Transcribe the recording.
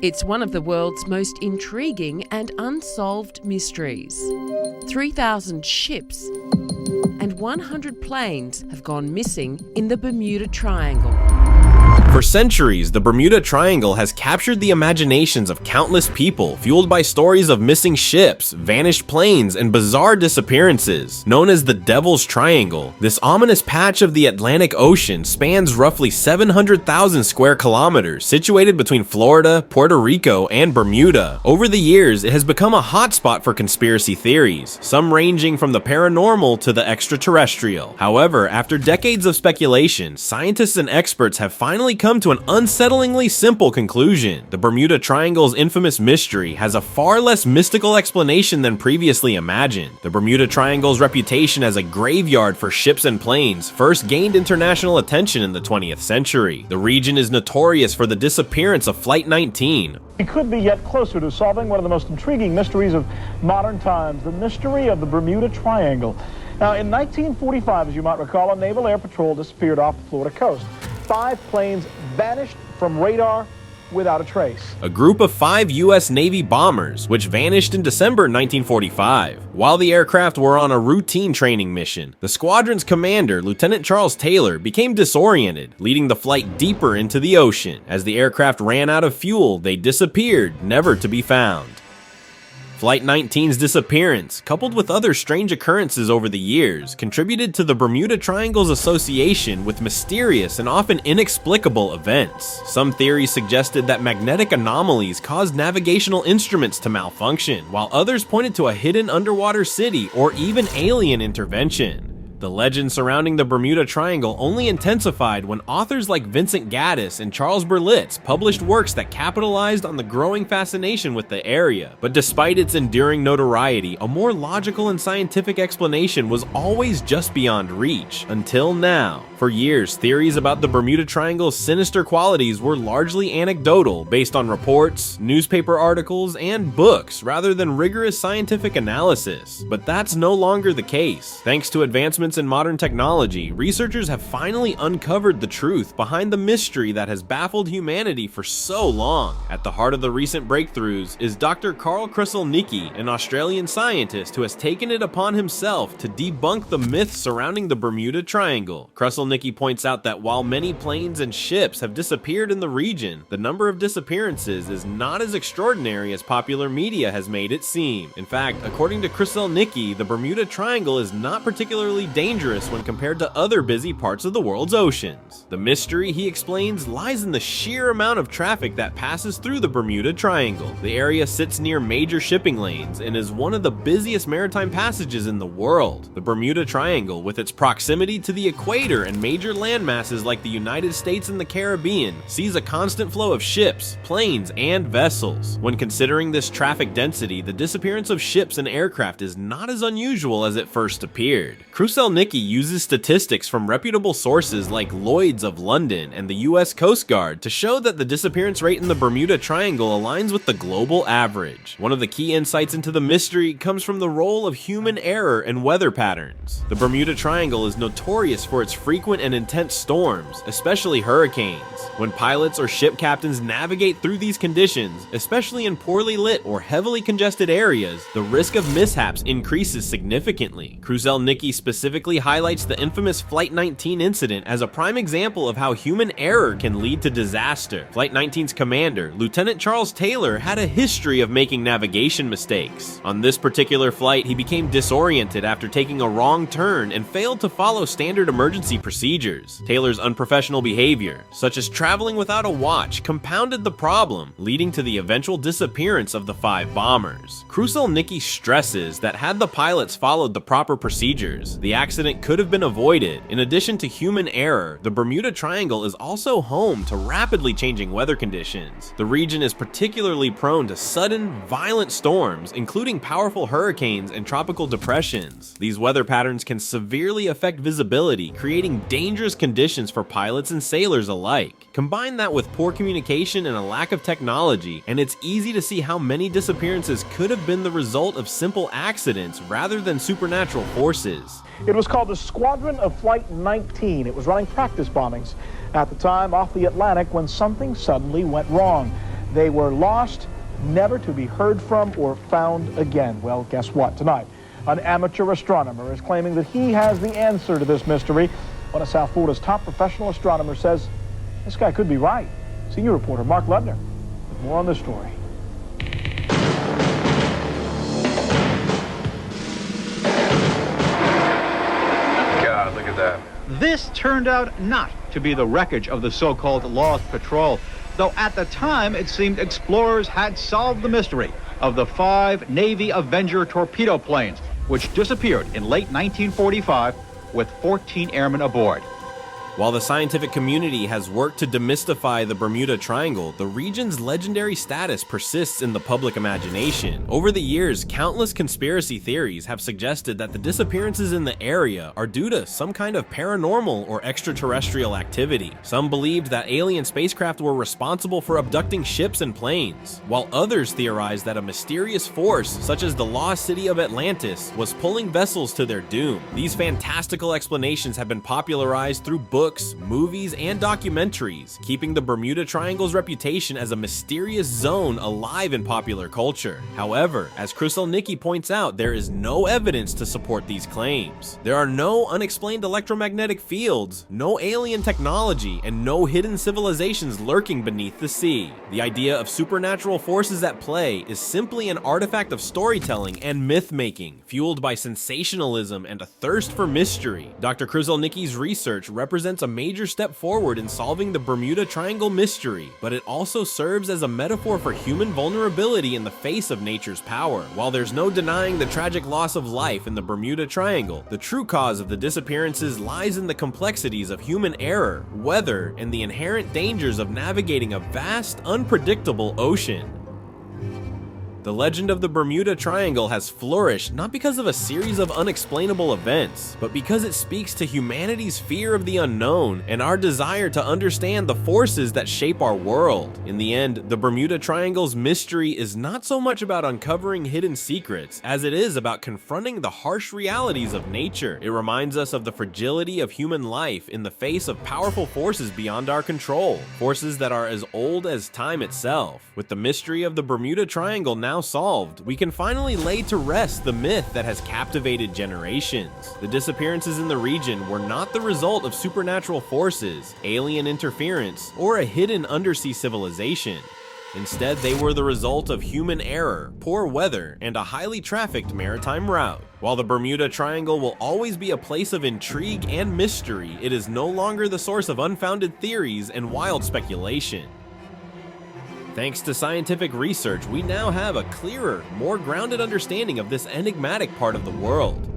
It's one of the world's most intriguing and unsolved mysteries. 3,000 ships and 100 planes have gone missing in the Bermuda Triangle. For centuries, the Bermuda Triangle has captured the imaginations of countless people, fueled by stories of missing ships, vanished planes, and bizarre disappearances. Known as the Devil's Triangle, this ominous patch of the Atlantic Ocean spans roughly 700,000 square kilometers, situated between Florida, Puerto Rico, and Bermuda. Over the years, it has become a hotspot for conspiracy theories, some ranging from the paranormal to the extraterrestrial. However, after decades of speculation, scientists and experts have finally come to an unsettlingly simple conclusion. The Bermuda Triangle's infamous mystery has a far less mystical explanation than previously imagined. The Bermuda Triangle's reputation as a graveyard for ships and planes first gained international attention in the 20th century. The region is notorious for the disappearance of Flight 19. We could be yet closer to solving one of the most intriguing mysteries of modern times, the mystery of the Bermuda Triangle. Now, in 1945, as you might recall, a naval air patrol disappeared off the Florida coast. 5 planes vanished from radar without a trace. A group of 5 U.S. Navy bombers, which vanished in December 1945. While the aircraft were on a routine training mission, the squadron's commander, Lieutenant Charles Taylor, became disoriented, leading the flight deeper into the ocean. As the aircraft ran out of fuel, they disappeared, never to be found. Flight 19's disappearance, coupled with other strange occurrences over the years, contributed to the Bermuda Triangle's association with mysterious and often inexplicable events. Some theories suggested that magnetic anomalies caused navigational instruments to malfunction, while others pointed to a hidden underwater city or even alien intervention. The legend surrounding the Bermuda Triangle only intensified when authors like Vincent Gaddis and Charles Berlitz published works that capitalized on the growing fascination with the area. But despite its enduring notoriety, a more logical and scientific explanation was always just beyond reach, until now. For years, theories about the Bermuda Triangle's sinister qualities were largely anecdotal, based on reports, newspaper articles, and books, rather than rigorous scientific analysis. But that's no longer the case. Thanks to advancements in modern technology, researchers have finally uncovered the truth behind the mystery that has baffled humanity for so long. At the heart of the recent breakthroughs is Dr. Carl Krastelnicki, an Australian scientist who has taken it upon himself to debunk the myths surrounding the Bermuda Triangle. Krastelnicki points out that while many planes and ships have disappeared in the region, the number of disappearances is not as extraordinary as popular media has made it seem. In fact, according to Krastelnicki, the Bermuda Triangle is not particularly dangerous when compared to other busy parts of the world's oceans. The mystery, he explains, lies in the sheer amount of traffic that passes through the Bermuda Triangle. The area sits near major shipping lanes and is one of the busiest maritime passages in the world. The Bermuda Triangle, with its proximity to the equator and major landmasses like the United States and the Caribbean, sees a constant flow of ships, planes, and vessels. When considering this traffic density, the disappearance of ships and aircraft is not as unusual as it first appeared. Krastelnicki uses statistics from reputable sources like Lloyd's of London and the US Coast Guard to show that the disappearance rate in the Bermuda Triangle aligns with the global average. One of the key insights into the mystery comes from the role of human error and weather patterns. The Bermuda Triangle is notorious for its frequent and intense storms, especially hurricanes. When pilots or ship captains navigate through these conditions, especially in poorly lit or heavily congested areas, the risk of mishaps increases significantly. Krastelnicki specifically highlights the infamous Flight 19 incident as a prime example of how human error can lead to disaster. Flight 19's commander, Lieutenant Charles Taylor, had a history of making navigation mistakes. On this particular flight, he became disoriented after taking a wrong turn and failed to follow standard emergency procedures. Taylor's unprofessional behavior, such as traveling without a watch, compounded the problem, leading to the eventual disappearance of the 5 bombers. Krastelnicki stresses that had the pilots followed the proper procedures, the accident could have been avoided. In addition to human error, the Bermuda Triangle is also home to rapidly changing weather conditions. The region is particularly prone to sudden, violent storms, including powerful hurricanes and tropical depressions. These weather patterns can severely affect visibility, creating dangerous conditions for pilots and sailors alike. Combine that with poor communication and a lack of technology, and it's easy to see how many disappearances could have been the result of simple accidents rather than supernatural forces. It was called the Squadron of Flight 19. It was running practice bombings at the time off the Atlantic when something suddenly went wrong. They were lost, never to be heard from or found again. Well, guess what? Tonight, an amateur astronomer is claiming that he has the answer to this mystery. One of South Florida's top professional astronomers says this guy could be right. Senior reporter Mark Lubner with more on this story. God, look at that. This turned out not to be the wreckage of the so-called Lost Patrol, though at the time it seemed explorers had solved the mystery of the 5 Navy Avenger torpedo planes, which disappeared in late 1945 with 14 airmen aboard. While the scientific community has worked to demystify the Bermuda Triangle, the region's legendary status persists in the public imagination. Over the years, countless conspiracy theories have suggested that the disappearances in the area are due to some kind of paranormal or extraterrestrial activity. Some believed that alien spacecraft were responsible for abducting ships and planes, while others theorized that a mysterious force, such as the lost city of Atlantis, was pulling vessels to their doom. These fantastical explanations have been popularized through books, movies, and documentaries, keeping the Bermuda Triangle's reputation as a mysterious zone alive in popular culture. However, as Chris Olnicki points out, there is no evidence to support these claims. There are no unexplained electromagnetic fields, no alien technology, and no hidden civilizations lurking beneath the sea. The idea of supernatural forces at play is simply an artifact of storytelling and myth-making, fueled by sensationalism and a thirst for mystery. Dr. Chris Olnicki's research represents a major step forward in solving the Bermuda Triangle mystery, but it also serves as a metaphor for human vulnerability in the face of nature's power. While there's no denying the tragic loss of life in the Bermuda Triangle, the true cause of the disappearances lies in the complexities of human error, weather, and the inherent dangers of navigating a vast, unpredictable ocean. The legend of the Bermuda Triangle has flourished not because of a series of unexplainable events, but because it speaks to humanity's fear of the unknown and our desire to understand the forces that shape our world. In the end, the Bermuda Triangle's mystery is not so much about uncovering hidden secrets as it is about confronting the harsh realities of nature. It reminds us of the fragility of human life in the face of powerful forces beyond our control, forces that are as old as time itself. With the mystery of the Bermuda Triangle now solved, we can finally lay to rest the myth that has captivated generations. The disappearances in the region were not the result of supernatural forces, alien interference, or a hidden undersea civilization. Instead, they were the result of human error, poor weather, and a highly trafficked maritime route. While the Bermuda Triangle will always be a place of intrigue and mystery, it is no longer the source of unfounded theories and wild speculation. Thanks to scientific research, we now have a clearer, more grounded understanding of this enigmatic part of the world.